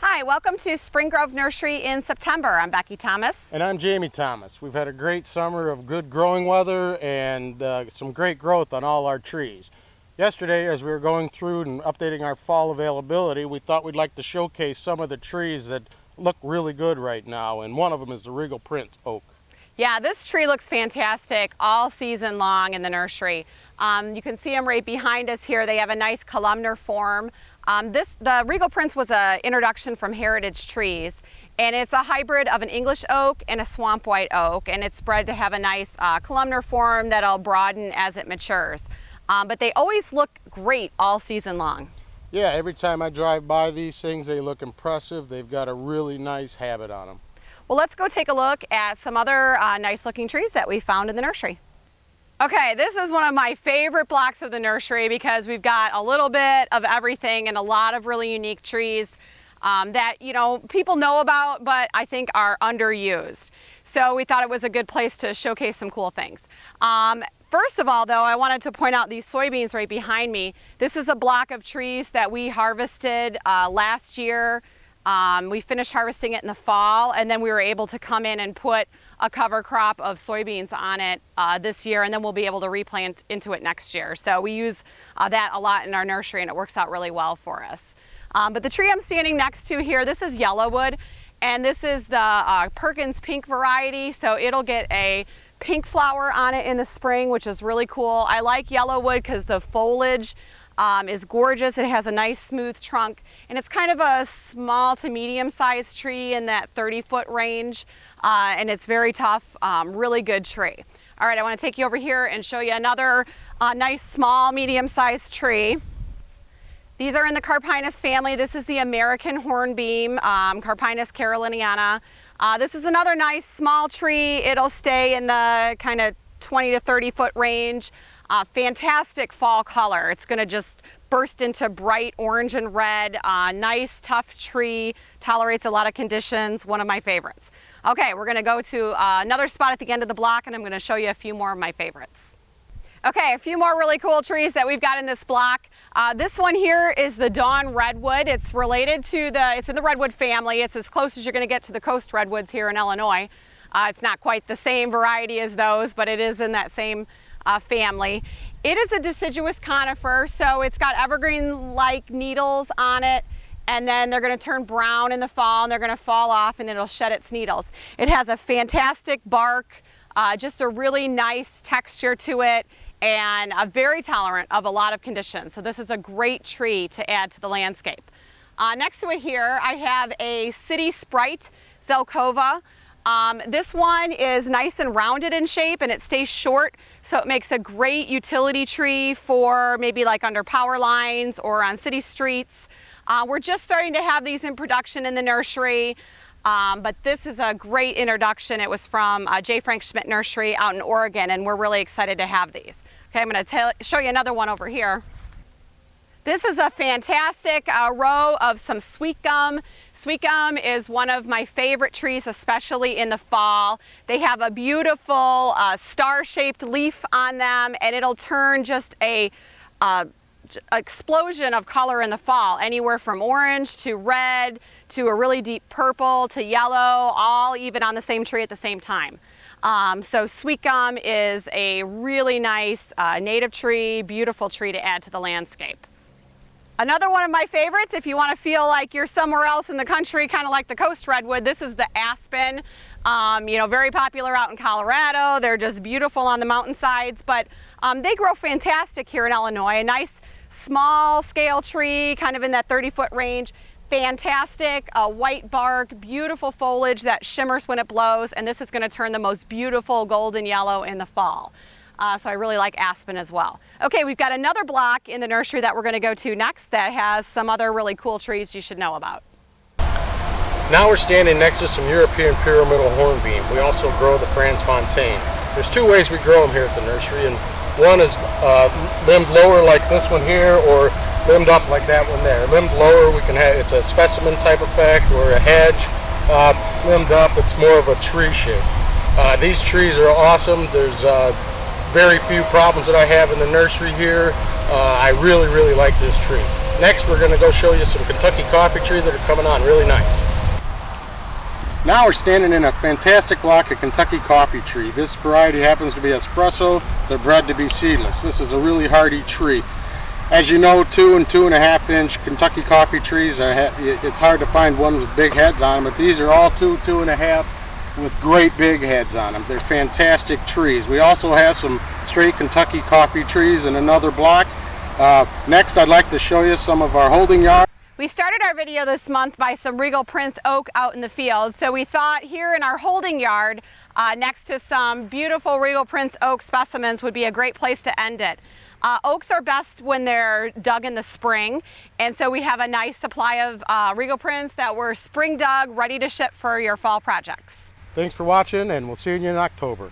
Hi, welcome to Spring Grove Nursery in September. I'm Becky Thomas. And I'm Jamie Thomas. We've had a great summer of good growing weather and some great growth on all our trees. Yesterday, as we were going through and updating our fall availability, we thought we'd like to showcase some of the trees that look really good right now, and one of them is the Regal Prints Oak. Yeah, this tree looks fantastic all season long in the nursery. You can see them right behind us here. They have a nice columnar form. The Regal Prince was an introduction from Heritage Trees, and it's a hybrid of an English oak and a swamp white oak, and it's bred to have a nice columnar form that'll broaden as it matures. But they always look great all season long. Yeah, every time I drive by these things, they look impressive. They've got a really nice habit on them. Well, let's go take a look at some other nice looking trees that we found in the nursery. Okay, this is one of my favorite blocks of the nursery because we've got a little bit of everything and a lot of really unique trees that, you know, people know about, but I think are underused. So we thought it was a good place to showcase some cool things. First of all, though, I wanted to point out these soybeans right behind me. This is a block of trees that we harvested last year. We finished harvesting it in the fall, and then we were able to come in and put a cover crop of soybeans on it this year, and then we'll be able to replant into it next year. So we use that a lot in our nursery, and it works out really well for us. But the tree I'm standing next to here, this is yellowwood, and this is the Perkins pink variety, so it'll get a pink flower on it in the spring, which is really cool. I like yellowwood because the foliage is gorgeous. It has a nice smooth trunk, and it's kind of a small to medium sized tree in that 30-foot range, and it's very tough, really good tree. All right, I want to take you over here and show you another nice small medium sized tree. These are in the Carpinus family. This is the American Hornbeam, Carpinus caroliniana. This is another nice small tree. It'll stay in the kind of 20 to 30-foot range. Fantastic fall color. It's going to just burst into bright orange and red. Nice, tough tree. Tolerates a lot of conditions. One of my favorites. Okay, we're going to go to another spot at the end of the block, and I'm going to show you a few more of my favorites. Okay, a few more really cool trees that we've got in this block. This one here is the Dawn Redwood. It's related to it's in the Redwood family. It's as close as you're going to get to the coast redwoods here in Illinois. It's not quite the same variety as those, but it is in that same family. It is a deciduous conifer, so it's got evergreen-like needles on it, and then they're going to turn brown in the fall, and they're going to fall off, and it'll shed its needles. It has a fantastic bark, just a really nice texture to it, and very tolerant of a lot of conditions. So this is a great tree to add to the landscape. Next to it here, I have a City Sprite Zelkova. This one is nice and rounded in shape, and it stays short, so it makes a great utility tree for maybe like under power lines or on city streets. We're just starting to have these in production in the nursery, but this is a great introduction. It was from J. Frank Schmidt Nursery out in Oregon, and we're really excited to have these. Okay, I'm going to show you another one over here. This is a fantastic row of some sweet gum. Sweet gum is one of my favorite trees, especially in the fall. They have a beautiful star-shaped leaf on them, and it'll turn just a explosion of color in the fall, anywhere from orange to red to a really deep purple to yellow, all even on the same tree at the same time. So sweet gum is a really nice native tree, beautiful tree to add to the landscape. Another one of my favorites, if you want to feel like you're somewhere else in the country, kind of like the coast redwood, this is the Aspen. You know, very popular out in Colorado. They're just beautiful on the mountainsides, but they grow fantastic here in Illinois. A nice small scale tree, kind of in that 30-foot range. Fantastic, white bark, beautiful foliage that shimmers when it blows, and this is going to turn the most beautiful golden yellow in the fall. So I really like Aspen as well. Okay, we've got another block in the nursery that we're going to go to next that has some other really cool trees you should know about. Now we're standing next to some European pyramidal hornbeam. We also grow the Franz Fontaine. There's two ways we grow them here at the nursery, and one is limbed lower like this one here, or limbed up like that one there. Limbed lower, we can have, it's a specimen type effect or a hedge. Limbed up, it's more of a tree shape. These trees are awesome. There's very few problems that I have in the nursery here. I really like this tree. Next, we're going to go show you some Kentucky coffee trees that are coming on really nice. Now we're standing in a fantastic block of Kentucky coffee tree. This variety happens to be espresso. They're bred to be seedless. This is a really hardy tree. As you know, 2 and 2.5 inch Kentucky coffee trees, it's hard to find ones with big heads on them, but these are all 2, 2.5 with great big heads on them. They're fantastic trees. We also have some straight Kentucky coffee trees in another block. Next, I'd like to show you some of our holding yards. We started our video this month by some Regal Prints Oak out in the field, so we thought here in our holding yard next to some beautiful Regal Prints Oak specimens would be a great place to end it. Oaks are best when they're dug in the spring, and so we have a nice supply of Regal Prints that were spring dug, ready to ship for your fall projects. Thanks for watching, and we'll see you in October.